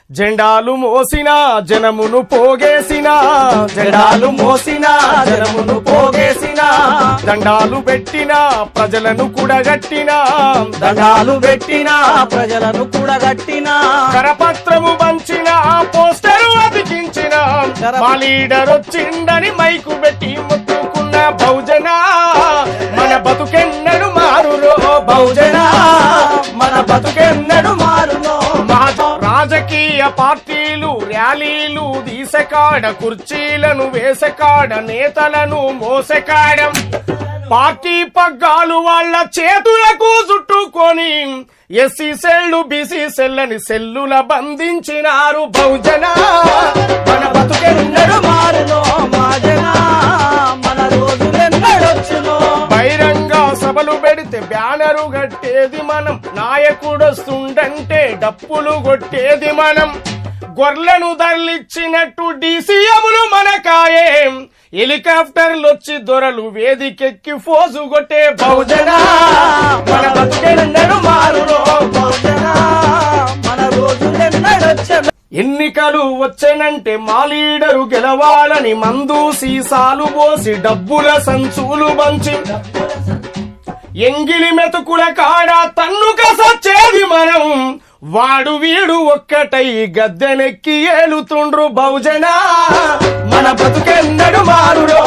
జెండాలు మోసిన జనమును పోగేసిన జెండాలు మోసిన జనమును పోగేసిన దండాలు పెట్టిన ప్రజలను కూడగట్టిన దండాలు పెట్టిన ప్రజలను కూడగట్టిన కరపత్రము పంచిన పోస్టరు అతికించిన మా లీడర్ వచ్చిండని మైకు పెట్టి మొత్తుకున్న బహుజన మన బతుకెన్నడు మారులో బహుజన మన బతుకెన్నడు మారునో రాజకీయ పార్టీలు ర్యాలీలు తీసకాడ కుర్చీలను వేసకాడ నేతలను మోసకాడం పార్టీ పగ్గాలు వాళ్ళ చేతులకు చుట్టుకొని ఎస్సీ సెల్లు బీసీ సెల్లని సెల్లుల బంధించినారు బహుజన మన బతుకెన్నడు మారునో మాజన మన రోజులెన్నడొచ్చునో బహిరంగ సభలు పెడితే బ్యానరు కట్టేది మనం నాయకుడొస్తుండంటే డప్పులు కొట్టేది మనం గొర్రెలను తరలిచ్చినట్టు డీసీఎములు మనకాయేం హెలికాప్టర్లు వచ్చి దొరలు వేదికెక్కి ఫోజు కొట్టే బహుజన మన బతుకెన్నడు మారునో బహుజన మన రోజులెన్నడొచ్చునో ఎన్నికలు వచ్చేనంటే మా లీడరు గెలవాలని మందు సీసాలు పోసి డబ్బుల సంచులు పంచి ఎంగిలి మెతుకుల కాడ తన్నుక సచ్చేది మనం వాడు వీడు ఒక్కటై గద్దెనెక్కి ఏలుతుండ్రు బహుజన మన బతుకెన్నడు మారునో